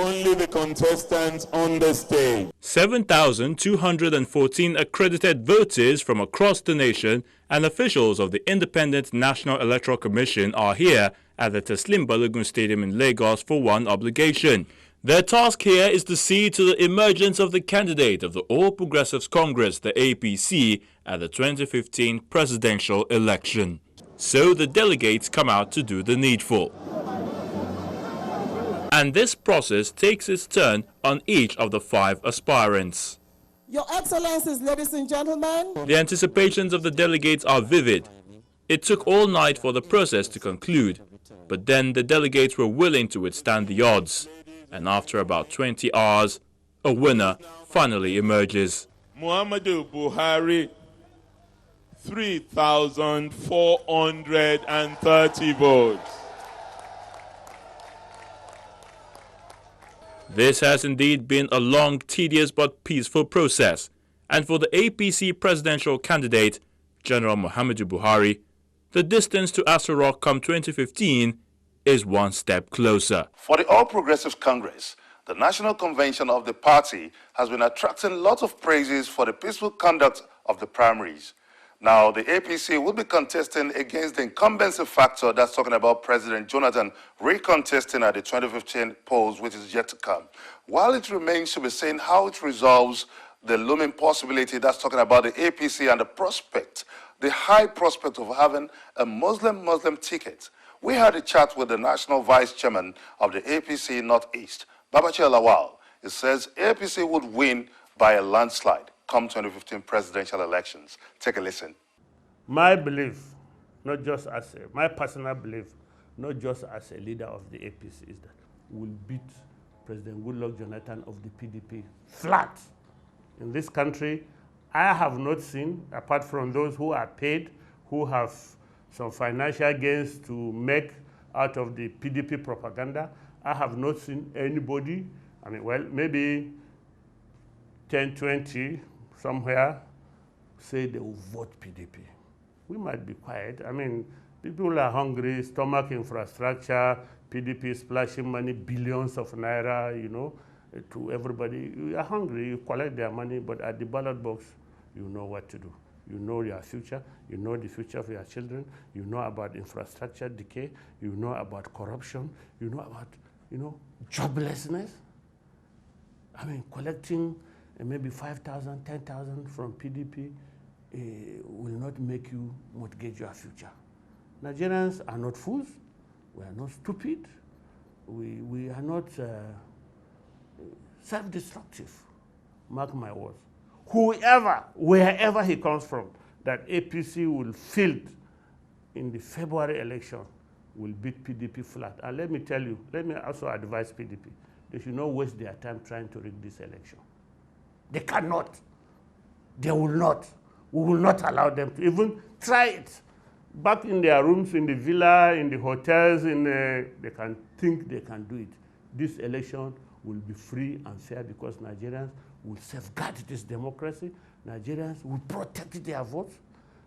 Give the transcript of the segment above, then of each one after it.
only the contestants on the stage. 7,214 accredited voters from across the nation and officials of the Independent National Electoral Commission are here at the Teslim Balogun Stadium in Lagos for one obligation. Their task here is to see to the emergence of the candidate of the All Progressives Congress, the APC, at the 2015 presidential election. So the delegates come out to do the needful. And this process takes its turn on each of the 5 aspirants. Your Excellencies, ladies and gentlemen. The anticipations of the delegates are vivid. It took all night for the process to conclude, but then the delegates were willing to withstand the odds. And after about 20 hours, a winner finally emerges. Muhammadu Buhari, 3,430 votes. This has indeed been a long, tedious but peaceful process. And for the APC presidential candidate, General Muhammadu Buhari, the distance to Aso Rock come 2015 is one step closer. For the All Progressives Congress, the national convention of the party has been attracting lots of praises for the peaceful conduct of the primaries. Now, the APC will be contesting against the incumbency factor, that's talking about President Jonathan recontesting at the 2015 polls, which is yet to come. While it remains to be seen how it resolves the looming possibility, that's talking about the APC and the prospect, the high prospect of having a Muslim ticket. We had a chat with the national vice chairman of the APC Northeast, Babachir Lawal. It says APC would win by a landslide come 2015 presidential elections. Take a listen. My belief, not just as my personal belief, not just as a leader of the APC, is that we'll beat President Goodluck Jonathan of the PDP flat. In this country, I have not seen, apart from those who are paid, who have some financial gains to make out of the PDP propaganda, I have not seen anybody, maybe 10, 20, somewhere, say they will vote PDP. We might be quiet. People are hungry, stomach infrastructure, PDP splashing money, billions of naira, to everybody. You are hungry, you collect their money, but at the ballot box, you know what to do. You know your future, you know the future of your children, you know about infrastructure decay, you know about corruption, you know about, joblessness. Collecting maybe 5,000, 10,000 from PDP will not make you mortgage your future. Nigerians are not fools. We are not stupid. We are not self-destructive. Mark my words. Wherever he comes from, that APC will field in the February election will beat PDP flat. And let me tell you, let me also advise PDP. They should not waste their time trying to rig this election. They cannot. They will not. We will not allow them to even try it. Back in their rooms, in the villa, in the hotels, they can think they can do it. This election will be free and fair because Nigerians will safeguard this democracy. Nigerians will protect their votes.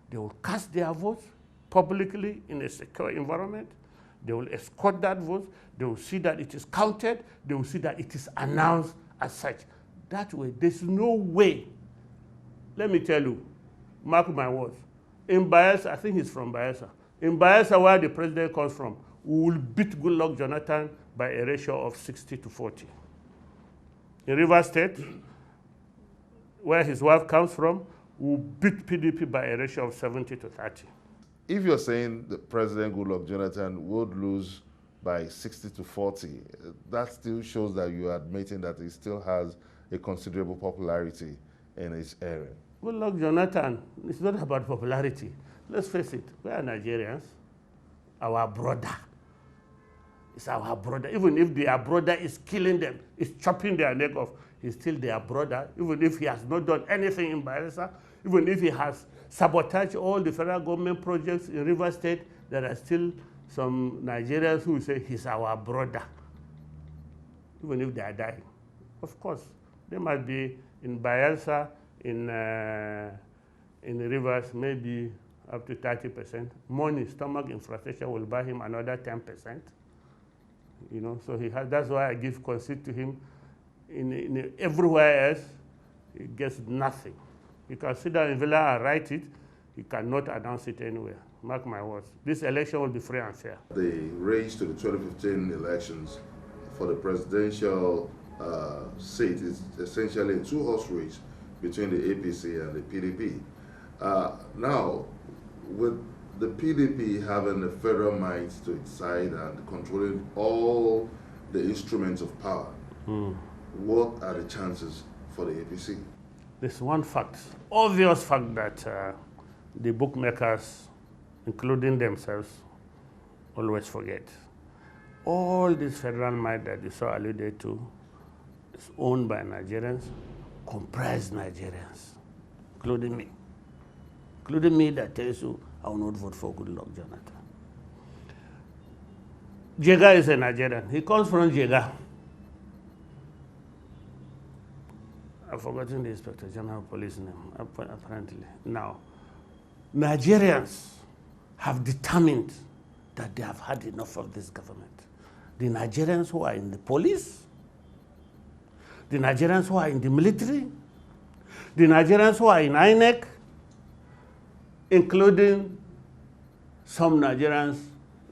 They will cast their votes publicly in a secure environment. They will escort that vote. They will see that it is counted. They will see that it is announced as such. That way, there's no way. Let me tell you, mark my words. In Bayelsa, I think he's from Bayelsa. In Bayelsa, where the president comes from, we will beat Goodluck Jonathan by a ratio of 60 to 40. In Rivers State, where his wife comes from, we will beat PDP by a ratio of 70 to 30. If you're saying that President Goodluck Jonathan would lose by 60 to 40, that still shows that you are admitting that he still has a considerable popularity in his area. Goodluck Jonathan, it's not about popularity. Let's face it, we are Nigerians. Our brother. It's our brother. Even if their brother is killing them, is chopping their neck off, he's still their brother. Even if he has not done anything in Bayelsa, even if he has sabotaged all the federal government projects in Rivers State, there are still some Nigerians who say he's our brother, even if they are dying. Of course, they might be in Bayelsa, in the Rivers, maybe up to 30%. Money, stomach infrastructure will buy him another 10%. You know, so that's why I give conceit to him. In everywhere else, he gets nothing. He can sit down in Villa and write it. He cannot announce it anywhere. Mark my words. This election will be free and fair. The race to the 2015 elections for the presidential seat is essentially a two-horse race between the APC and the PDP. Now, with the PDP having the federal might to its side and controlling all the instruments of power, what are the chances for the APC? There's one fact, obvious fact that the bookmakers, including themselves, always forget. All this federal might that you saw alluded to is owned by Nigerians, comprised Nigerians, including me. Including me that tells you I will not vote for Goodluck Jonathan. Jega is a Nigerian. He comes from Jega. I've forgotten the Inspector General of Police name, apparently. Now, Nigerians have determined that they have had enough of this government. The Nigerians who are in the police, the Nigerians who are in the military, the Nigerians who are in INEC, including some Nigerians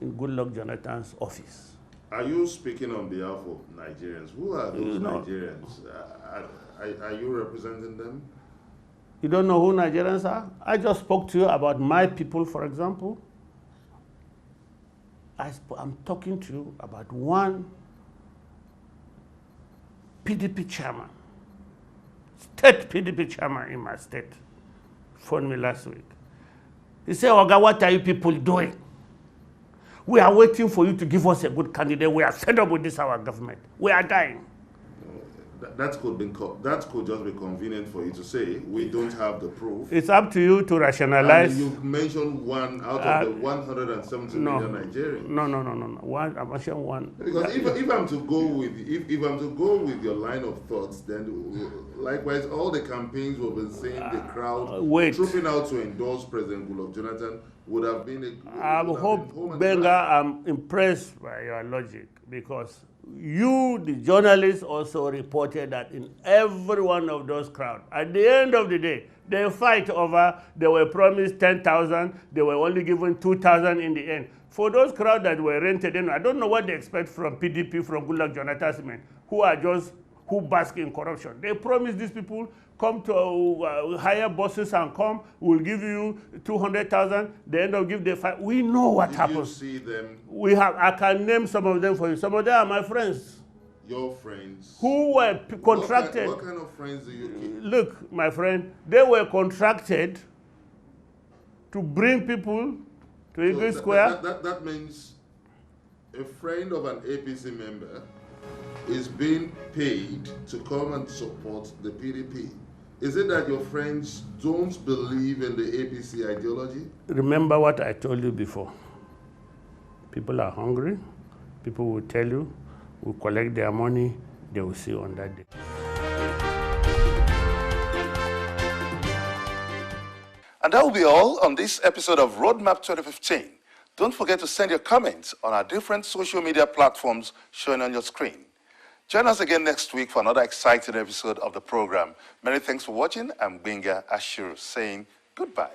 in Goodluck Jonathan's office. Are you speaking on behalf of Nigerians? Who are those Nigerians? Are you representing them? You don't know who Nigerians are? I just spoke to you about my people, for example. I'm talking to you about one PDP chairman, state PDP chairman in my state, phoned me last week. He said, Oga, what are you people doing? We are waiting for you to give us a good candidate. We are fed up with this, our government. We are dying. That could just be convenient for you to say, we don't have the proof. It's up to you to rationalize. And you've mentioned one out of the 170 million Nigerians. No. I mentioned one. Because if I'm to go with your line of thoughts, then likewise all the campaigns we've been seeing the crowd trooping out to endorse President Goodluck Jonathan would have been I hope, Benga, I'm impressed by your logic, because you, the journalists, also reported that in every one of those crowds, at the end of the day, they fight over, they were promised 10,000, they were only given 2,000 in the end. For those crowds that were rented in, I don't know what they expect from PDP, from Goodluck Jonathan's men, who bask in corruption. They promised these people, come to hire bosses and come, we'll give you 200,000, they end up giving the fight. We know what happens. Did you see them? I can name some of them for you. Some of them are my friends. Your friends? Who were contracted. What kind of friends do you keep? Look, my friend, they were contracted to bring people to Eagle Square. That means a friend of an APC member is being paid to come and support the PDP. Is it that your friends don't believe in the APC ideology? Remember what I told you before. People are hungry. People will tell you, will collect their money, they will see on that day. And that will be all on this episode of RoadMap 2015. Don't forget to send your comments on our different social media platforms showing on your screen. Join us again next week for another exciting episode of the program. Many thanks for watching. I'm Benga Ashiru saying goodbye.